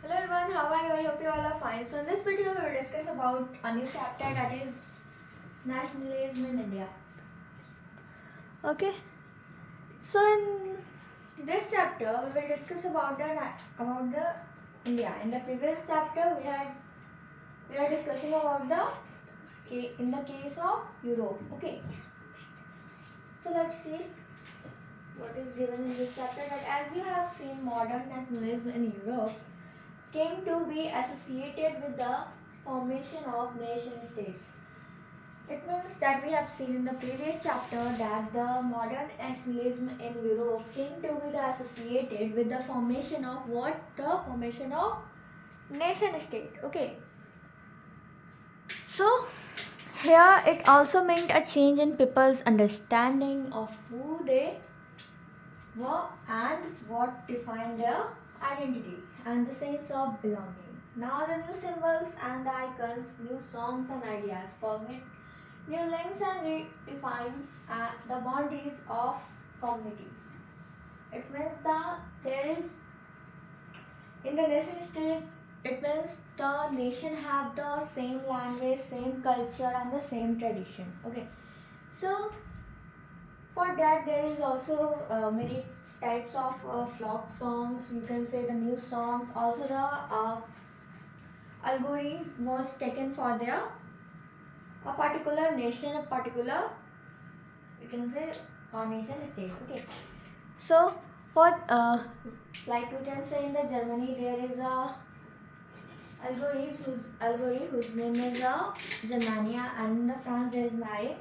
Hello everyone, how are you? I hope you all are fine. So in this video we will discuss about a new chapter, that is nationalism in India. Okay. So in this chapter we will discuss about the India. In the previous chapter we are discussing about in the case of Europe. Okay. So let's see what is given in this chapter, that as you have seen, modern nationalism in Europe came to be associated with the formation of nation states. It means that we have seen in the previous chapter that the modern nationalism in Europe came to be associated with the formation of what? The formation of nation state. Okay. So here it also meant a change in people's understanding of who they were and what defined their identity and the sense of belonging. Now the new symbols and the icons, new songs and ideas permit new links and redefine the boundaries of communities. It means there is in the nation states. It means the nation have the same language, same culture, and the same tradition. Okay, so for that there is also many types of folk songs. You can say the new songs. Also the allegories was taken for their a particular nation, a particular, you can say, nation state. Okay. So for like we can say in the Germany there is a allegory whose name is Germania, and in the France there is Mary.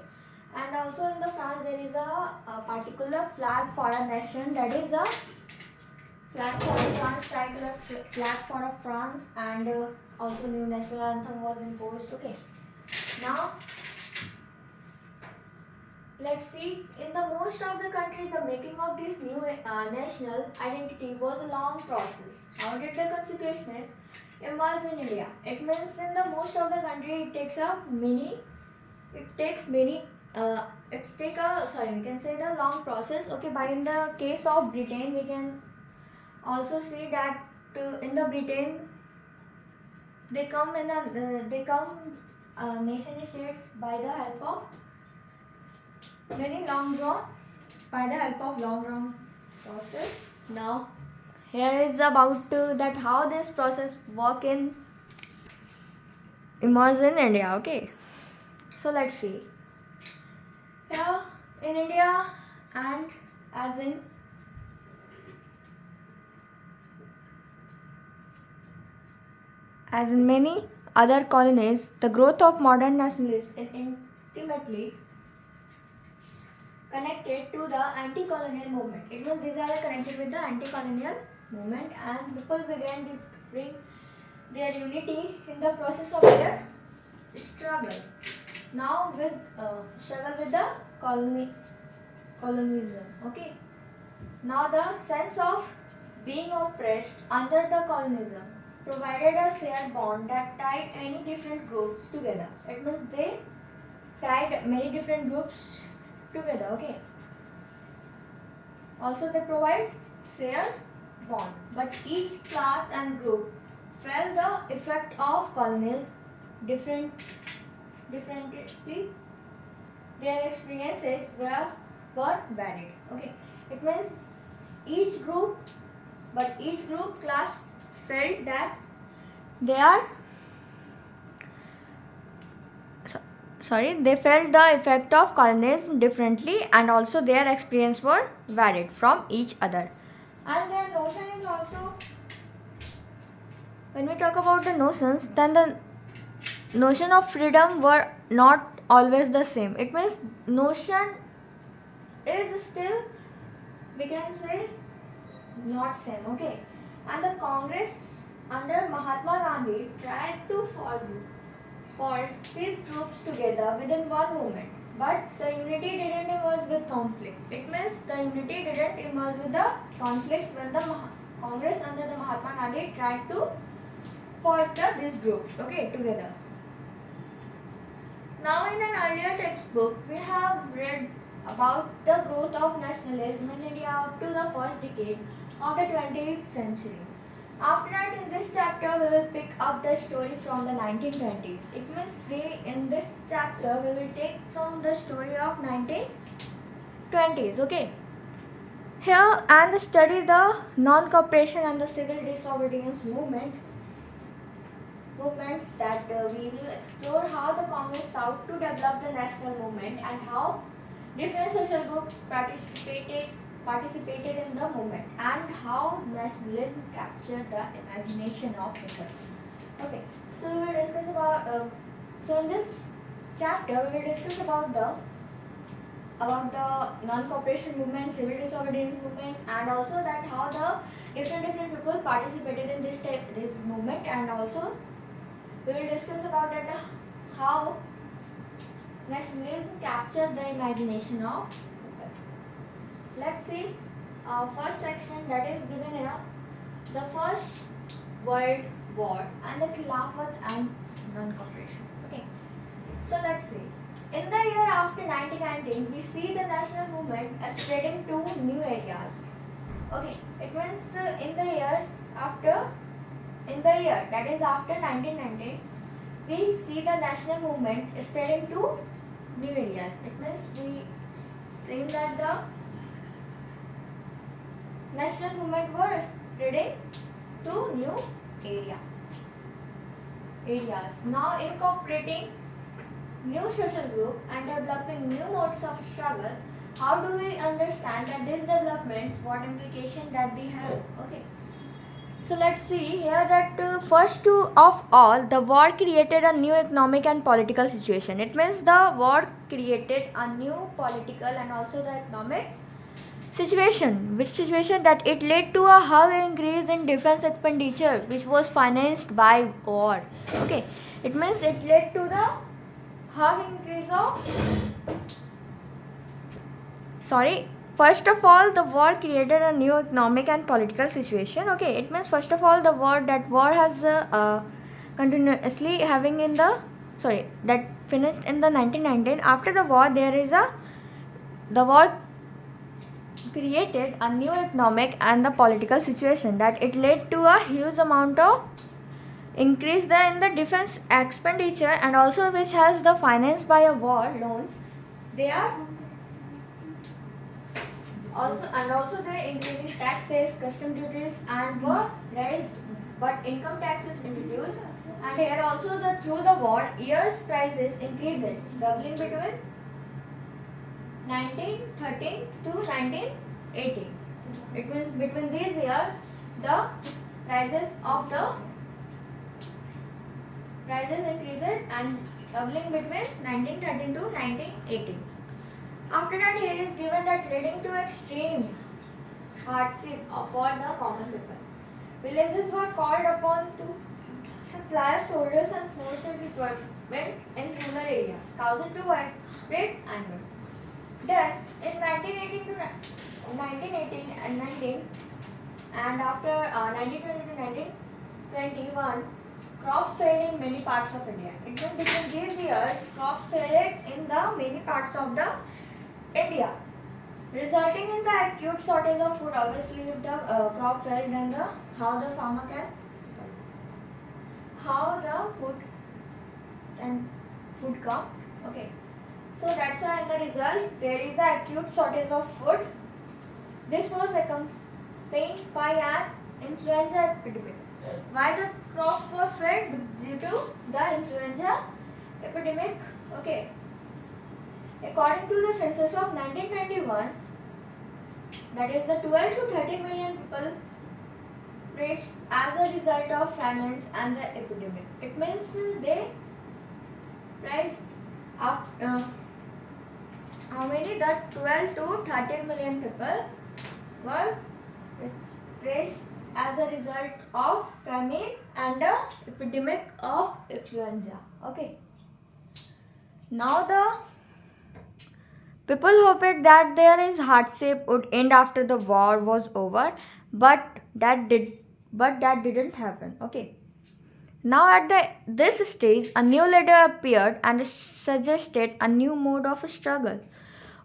And also in the France there is a particular flag for a nation, that is a flag for the France, tricolor flag for a France, and also new national anthem was imposed. Okay. Now let's see, in the most of the country the making of this new national identity was a long process. How did the consciousness emerge in India? It means in the most of the country it takes many we can say the long process. Okay, by in the case of Britain we can also see that in the Britain they come nation states by the help of long drawn process. Now here is about that how this process work in emerge in India. Okay, so let's see. Here in India and as in many other colonies, the growth of modern nationalism is intimately connected to the anti-colonial movement. It means these are connected with the anti-colonial movement, and people began discovering their unity in the process of their struggle. Now with struggle with the colonialism. Okay. Now the sense of being oppressed under the colonialism provided a shared bond that tied any different groups together. It means they tied many different groups together. Okay. Also they provide shared bond, but each class and group felt the effect of colonialism differently. Their experiences were varied. Okay, it means each group class felt that they are they felt the effect of colonialism differently, and also their experience were varied from each other. And their notion is also, when we talk about the notions, then the notion of freedom were not always the same. It means notion is still, we can say, not same. Okay, and the Congress under Mahatma Gandhi tried to fold these groups together within one movement, but the unity didn't emerge with conflict. It means the unity didn't emerge with the conflict when the Congress under the Mahatma Gandhi tried to fold these groups, okay, together. Now in an earlier textbook we have read about the growth of nationalism in India up to the first decade of the 20th century. After that, in this chapter chapter we will pick up the story from the 1920s. It means in this chapter we will take from the story of 1920s. Okay. Here and study the non-cooperation and the civil disobedience movements that we will explore how the Congress sought to develop the national movement and how different social groups participated in the movement and how nationalism captured the imagination of people. Okay, so we will discuss about. So in this chapter, we will discuss about the non-cooperation movement, civil disobedience movement, and also that how the different people participated in this movement, and also we will discuss about that how nationalism captured the imagination of people. Let's see first section that is given here, the First World War and the Khilafat and non-cooperation. Okay, so let's see. In the year after 1919, we see the national movement spreading to new areas. Okay, it means in the year that is after 1919, we see the national movement spreading to new areas. It means we think that the national movement was spreading to new areas. Now incorporating new social group and developing new modes of struggle. How do we understand that these developments, what implication that they have? Okay. So let's see here that first of all, the war created a new economic and political situation. It means the war created a new political and also the economic situation. Which situation? That it led to a high increase in defense expenditure, which was financed by war. Okay, it means it led to the high increase of. First of all, the war created a new economic and political situation. Okay, it means first of all, the war has continuously having in the that finished in the 1919. After the war, the war created a new economic and the political situation that it led to a huge amount of increase in the defense expenditure and also which has the financed by a war loans. They are also they increasing taxes, custom duties and were raised, but income tax is introduced, and here also through the war years prices increases, doubling between 1913 to 1918. It means between these years the prices increased and doubling between 1913 to 1918. After that, here is given that leading to extreme hardship for the common people. Villages were called upon to supply soldiers and forces equipment in rural areas, causing to widespread anger. Then, in 1918 and 19 and after 1920 to 1921, crops failed in many parts of India. It means between these years, crops failed in the many parts of the India, resulting in the acute shortage of food. Obviously, if the crop failed, then how the food come. Okay, so that's why in the result there is an acute shortage of food. This was accompanied by an influenza epidemic. Why the crops were failed? Due to the influenza epidemic. Okay. According to the census of 1921, that is the 12 to 13 million people perished as a result of famines and the epidemic. It means they perished after how many? The 12 to 13 million people were perished as a result of famine and the epidemic of influenza. Okay. Now the people hoped that there is hardship would end after the war was over, but that didn't happen. Okay. Now at this stage, a new leader appeared and suggested a new mode of struggle.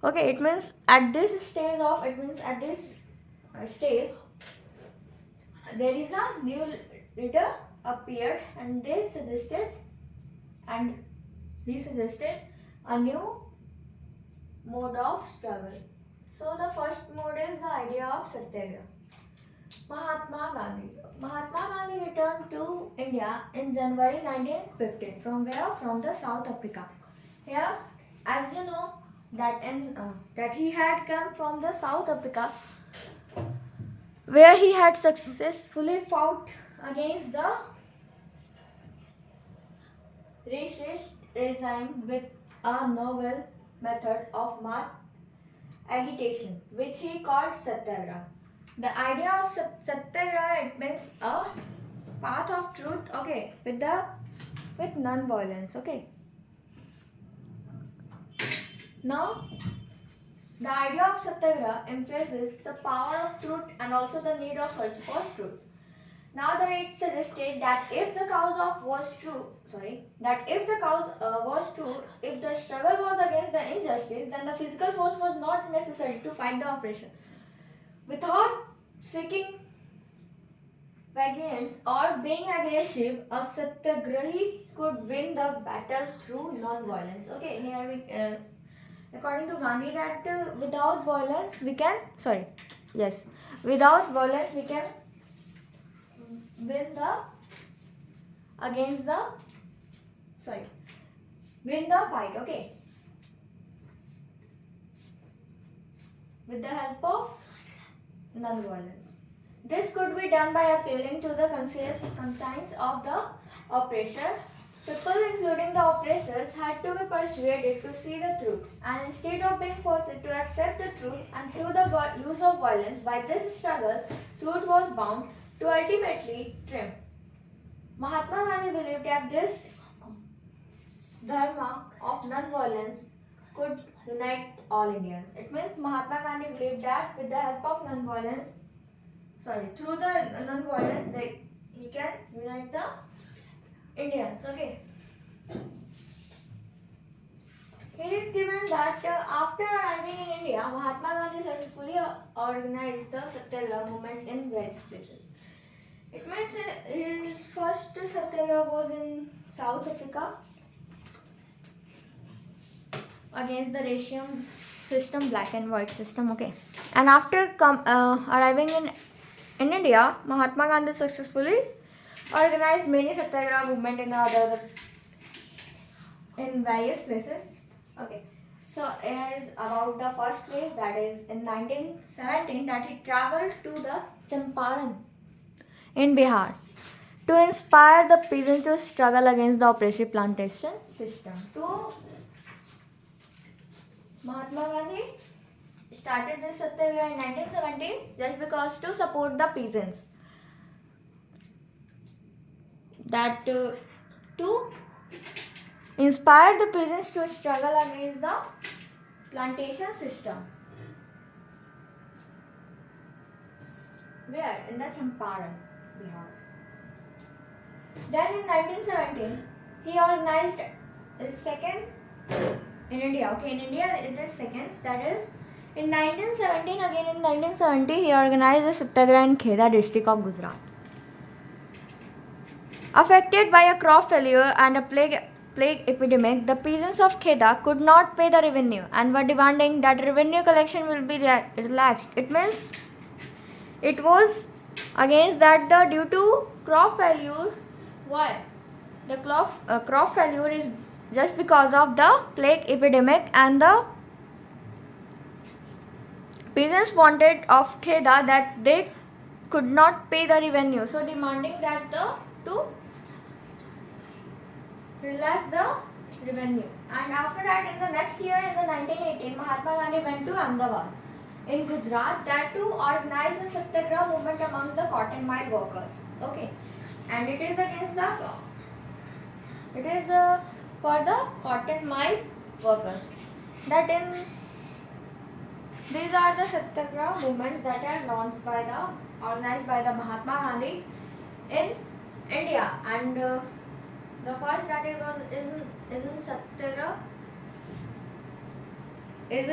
Okay, it means at this stage there is a new leader appeared, and he suggested a new mode of struggle. So the first mode is the idea of satyagraha. Mahatma Gandhi returned to India in January 1915. From where? From the South Africa. Here, as you know, that he had come from the South Africa, where he had successfully fought against the racist regime with a novel method of mass agitation, which he called satyagraha. The idea of satyagraha, it means a path of truth, okay, with non-violence, okay. Now, the idea of satyagraha emphasizes the power of truth and also the need of search for truth. Now, it suggested that if the cause was true, if the struggle was against the injustice, then the physical force was not necessary to fight the oppression. Without seeking vengeance or being aggressive, a satyagrahi could win the battle through non-violence. Okay, here we, according to Gandhi, that without violence we can win the fight. Okay, with the help of non-violence. This could be done by appealing to the conscience of the oppressor. People, including the oppressors, had to be persuaded to see the truth, and instead of being forced to accept the truth and through the use of violence, by this struggle, truth was bound to ultimately triumph. Mahatma Gandhi believed that this dharma of non-violence could unite all Indians. It means Mahatma Gandhi believed that with the help of non-violence, through the non-violence, he can unite the Indians. Okay. It is given that after arriving in India, Mahatma Gandhi successfully organized the satyagraha movement in various places. It means his first satyagraha was in South Africa against the racial system, black and white system. Okay, and after arriving in India, Mahatma Gandhi successfully organized many satyagraha movement in various places. Okay, so here is about the first place, that is in 1917, that he traveled to the Champaran in Bihar to inspire the peasants to struggle against the oppressive plantation system. Mahatma Gandhi started this satyagraha in 1917 just because to support the peasants. To inspire the peasants to struggle against the plantation system. Where? In the Champaran, Bihar. Then in 1917, he organized a second in India. Okay, in India it is seconds. That is, in 1917, again in 1970, he organized a satyagraha in Kheda district of Gujarat. Affected by a crop failure and a plague epidemic, the peasants of Kheda could not pay the revenue and were demanding that revenue collection will be relaxed. It means it was against that due to crop failure. Why? The crop failure is just because of the plague epidemic, and the peasants wanted of Kheda that they could not pay the revenue, so demanding that to relax the revenue. And after that, in the next year, in the 1918, Mahatma Gandhi went to Ahmedabad in Gujarat, that to organize a satyagraha movement amongst the cotton mill workers. Okay, and it is against for the cotton mill workers. These are the satyagraha movements that are organized by the Mahatma Gandhi in India, and the first that is in satyagraha is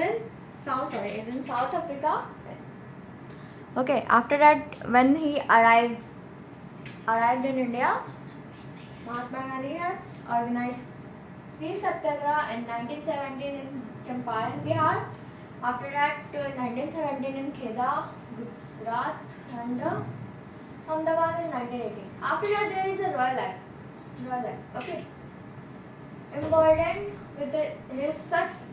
in South Africa. Okay, after that, when he arrived in India, Mahatma Gandhi has organized three satyagraha in 1917 in Champaran, Bihar. After that, in 1917 in Kheda, Gujarat, and Ahmedabad in 1918. After that, there is a Royal Act. Okay. Emboldened with this success,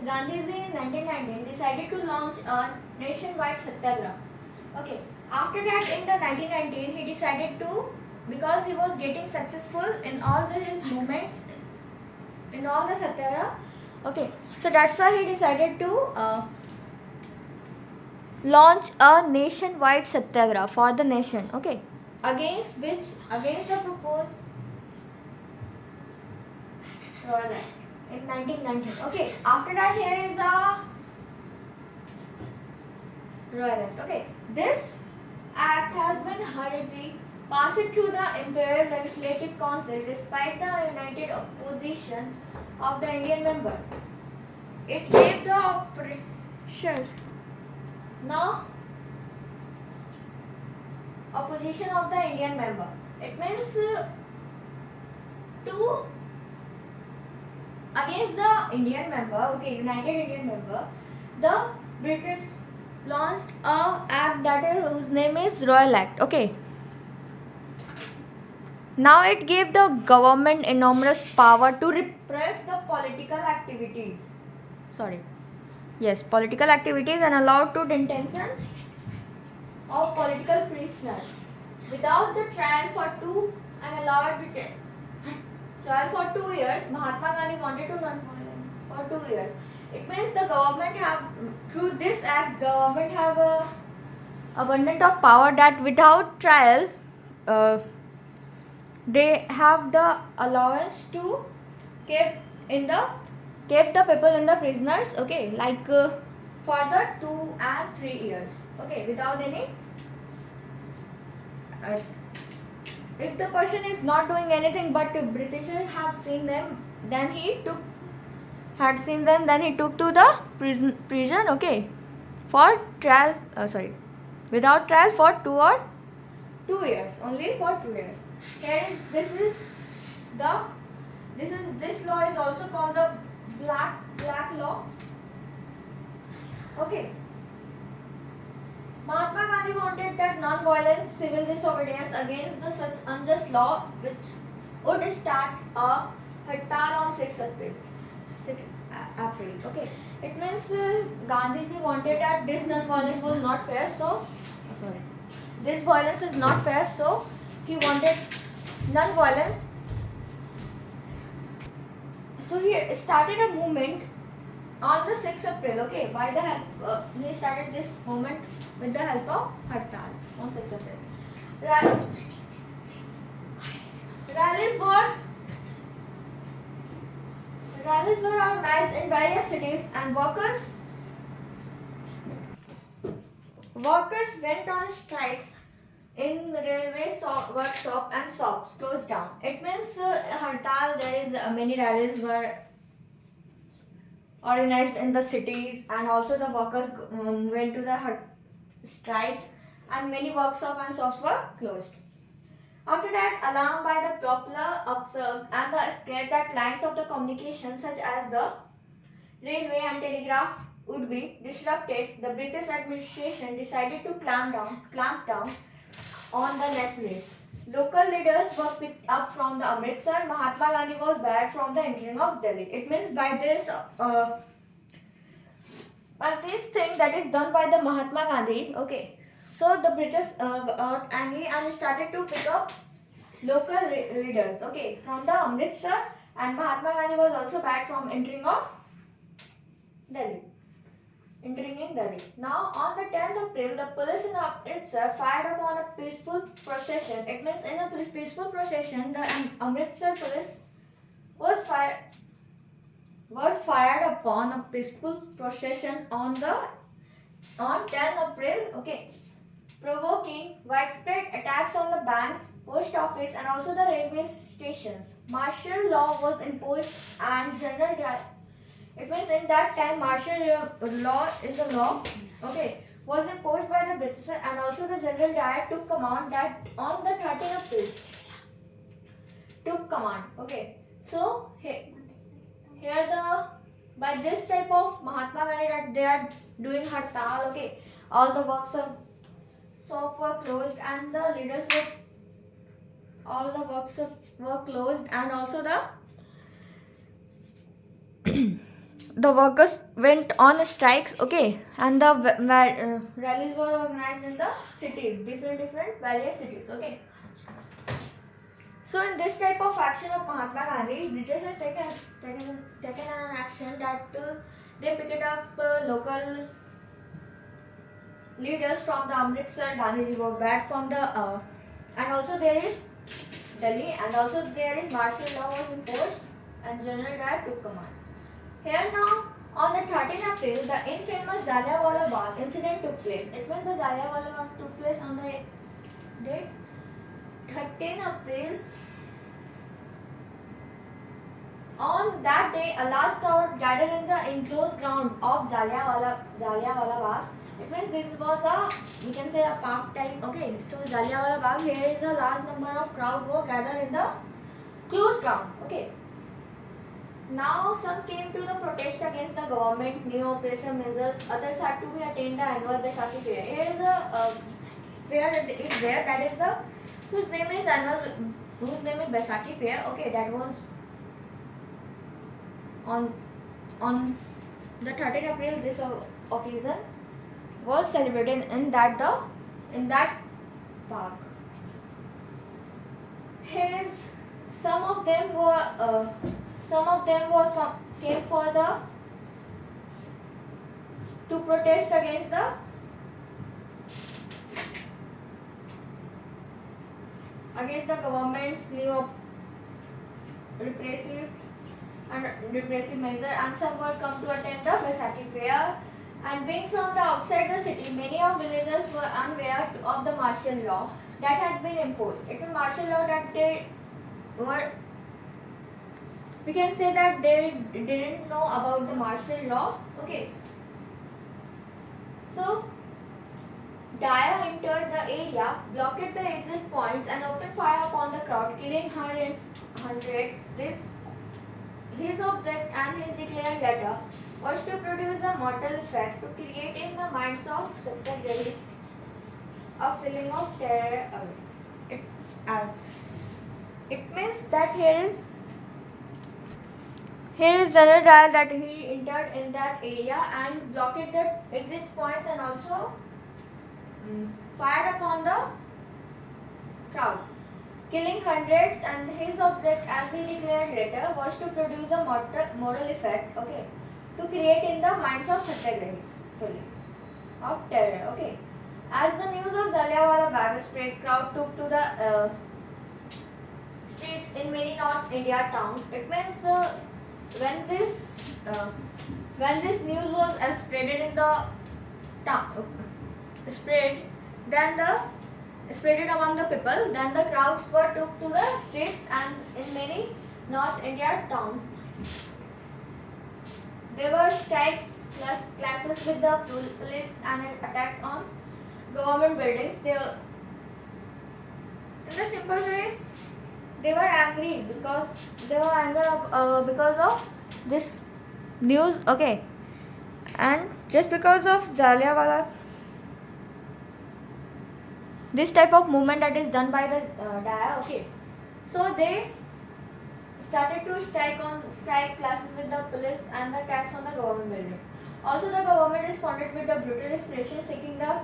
Gandhiji in 1919 decided to launch a nationwide satyagraha. Okay. After that, in the 1919, he decided to, because he was getting successful in all his movements, in all the satyagraha. Okay. So that's why he decided to launch a nationwide satyagraha for the nation. Okay. Against the proposed Royal Act in 1919. Okay. After that, here is a Royal Act. Okay. This act has been hurriedly passed through the Imperial Legislative Council despite the united opposition of the Indian member. It gave the opposition of the Indian member. It means to against the Indian member, okay, United Indian member, the British launched a act that is whose name is Royal Act. Okay. Now it gave the government enormous power to repress the political activities. Political activities and allowed to detention of political prisoners without the trial for 2 years. Mahatma Gandhi wanted to non-violent for 2 years. It means the government have, through this act, government have a abundant of power that without trial, they have the allowance to keep the people in the prisoners. Okay, like for the 2 and 3 years. Okay, without any. If the person is not doing anything, but Britishers have seen them, then he took to the prison. Okay, for trial. Without trial for 2 years. Only for 2 years. This law is also called the black law. Okay. Mahatma Gandhi wanted that non-violent civil disobedience against the such unjust law, which would start a hartal on 6 April. Okay. It means Gandhiji wanted that this non-violence was not fair. This violence is not fair. So he wanted non-violence. So he started a movement on the 6th April. Okay. By the help, he started this movement with the help of hartal on 6th April. Rallies were organized in various cities, and workers went on strikes in the railway workshop and shops closed down. It means hartal. There is many rallies were organized in the cities, and also the workers went to the strike, and many workshops and shops were closed. After that, alarmed by the popular observed and the scared that lines of the communication such as the railway and telegraph would be disrupted, the British administration decided to clamp down on the nationalists. Local leaders were picked up from the Amritsar. Mahatma Gandhi was barred from the entering of Delhi. It means by this thing that is done by the Mahatma Gandhi. Okay, so the British got angry and started to pick up local leaders. Okay, from the Amritsar, and Mahatma Gandhi was also barred from entering in Delhi. Now, on the 10th April, the police in Amritsar fired upon a peaceful procession. It means in a peaceful procession, the Amritsar police were fired upon a peaceful procession on 10 April. Okay, provoking widespread attacks on the banks, post office, and also the railway stations. Martial law was imposed, and general it means in that time martial law is a law. Okay, was imposed by the British, and also the general riot took command that on the 13th April. took command. Okay, so here the by this type of Mahatma Gandhi that they are doing hartal. Okay, all the works of shop were closed and the leaders were all the works of were closed, and also the workers went on strikes. Okay, and the rallies were organized in the cities, different various cities. Okay, so in this type of action of Mahatma Gandhi, British has taken an action that they picked up local leaders from the Amritsar. Gandhiji were back from the and also there is Delhi, and also there is martial law was imposed and General Dyer took command. Here now, on the 13th April, the infamous Jallianwala Bagh incident took place. It means the Jallianwala Bagh took place on the date 13 April. On that day, a large crowd gathered in the enclosed ground of Jallianwala Bagh. It means this was a, we can say, a park type. Okay, so Jallianwala Bagh, here is a large number of crowd were gathered in the closed ground. Okay. Now some came to the protest against the government new oppressive measures. Others had to be attend the annual Baisakhi fair. Here is a fair is there, that is the whose name is Baisakhi fair. Okay, that was on the 13th April. This occasion was celebrated in that park. Here is some of them came for to protest against the government's new repressive measure, and some were come to attend the Baisakhi fair. And being from the outside the city, many of villagers were unaware of the martial law that had been imposed. It was martial law that they were, we can say that they didn't know about the martial law. Okay, so Dyer entered the area, blocked the exit points and opened fire upon the crowd, killing hundreds. His object and his declared letter was to produce a mortal effect, to create in the minds of satyagrahis a feeling of terror. It means that here is General Dyer, that he entered in that area and blocked the exit points and also fired upon the crowd, killing hundreds, and his object, as he declared later, was to produce a moral effect, okay, to create in the minds of satyagrahis feeling of terror. Okay, as the news of Jallianwala Bagh spread, crowd took to the streets in many North India towns. It means when this news was spreaded in the town, spreaded among the people, then the crowds were took to the streets, and in many North India towns there were strikes, clashes with the police, and attacks on government buildings. They were, in a simple way, they were angry because because of this news. Okay, and just because of Jallianwala, this type of movement that is done by the Dyer. Okay, so they started to strike classes with the police and the attacks on the government building. Also, the government responded with the brutal repression, seeking the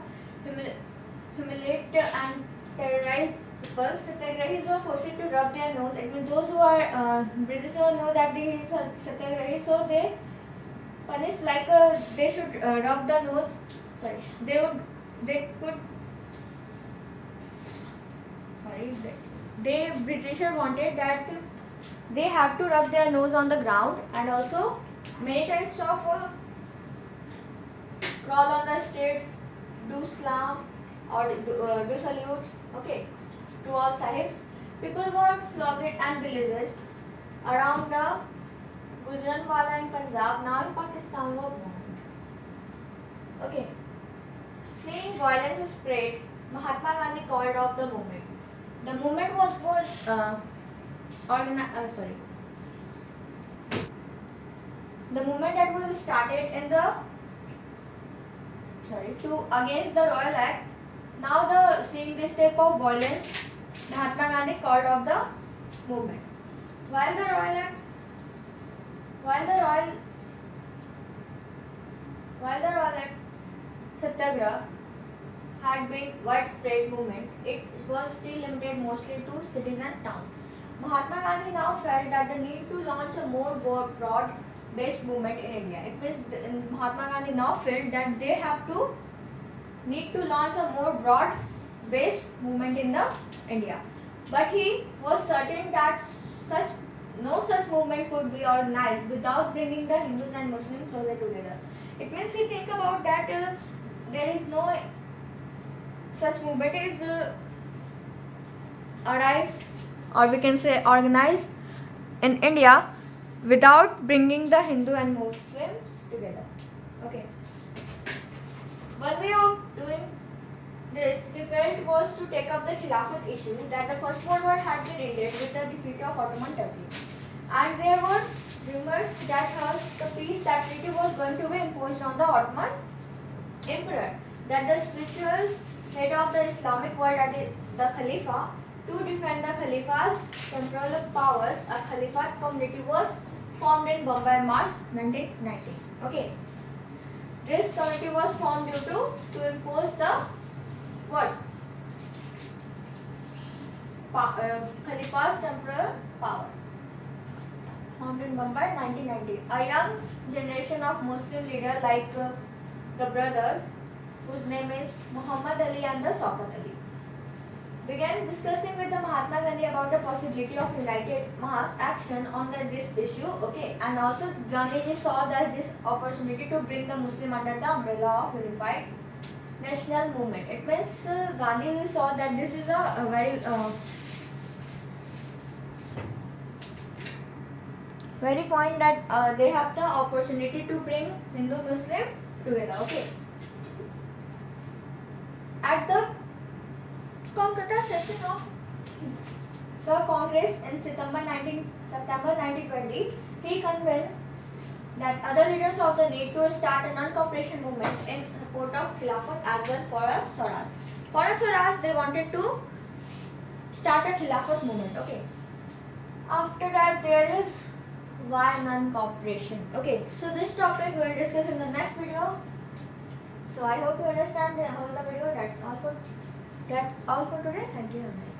humiliate and terrorize people. Satyagrahis were forced to rub their nose. I mean, those who are British know that he is Satyagrahi, so they punish like they should rub the nose. Sorry, they Britisher wanted that they have to rub their nose on the ground, and also many types of crawl on the streets, do salam or do salutes, okay, to all sahibs. People were flogged and villages around the Gujranwala in Punjab, now in Pakistan, were burned. Okay, seeing violence spread, Mahatma Gandhi called off the movement. The movement was The movement that was started in the to against the Royal Act. Now seeing this type of violence, Mahatma Gandhi called off the movement. While the Royal Act Satyagraha had been widespread movement, it was still limited mostly to citizen towns. Mahatma Gandhi now felt that the need to launch a more broad-based movement in India. It means Mahatma Gandhi now felt that they need to launch a more broad-based movement in the India. But he was certain that no such movement could be organized without bringing the Hindus and Muslims closer together. It means he think about that there is no such movement is arrived, or we can say organized in India without bringing the Hindu and Muslims together. Okay. One way of doing this, he felt, was to take up the Khilafat issue, that the First World War had been ended with the defeat of Ottoman Turkey. And there were rumors that the peace treaty was going to be imposed on the Ottoman Emperor, that the spiritual head of the Islamic world, the Khalifa, to defend the Khalifa's temporal powers, a Khalifat community was formed in Bombay in March 1990. Okay. This committee was formed due to impose the Khalifa's temporal power. Formed in Mumbai 1990. A young generation of Muslim leaders like the brothers, whose name is Muhammad Ali and the Shaukat Ali, began discussing with the Mahatma Gandhi about the possibility of united mass action on this issue. Okay, and also Gandhiji saw that this opportunity to bring the Muslim under the umbrella of unified national movement. It means Gandhi saw that this is a very point that they have the opportunity to bring Hindu Muslim together. Okay. At the Kolkata session of the Congress in September 1920, he convinced that other leaders of the need to start a non-cooperation movement in support of Khilafat as well for a Swaraj. For a Swaraj, they wanted to start a Khilafat movement. Okay. After that, there is why non-cooperation. Okay, so this topic we will discuss in the next video. So I hope you understand the whole video. That's all for today. Thank you. Have a nice day.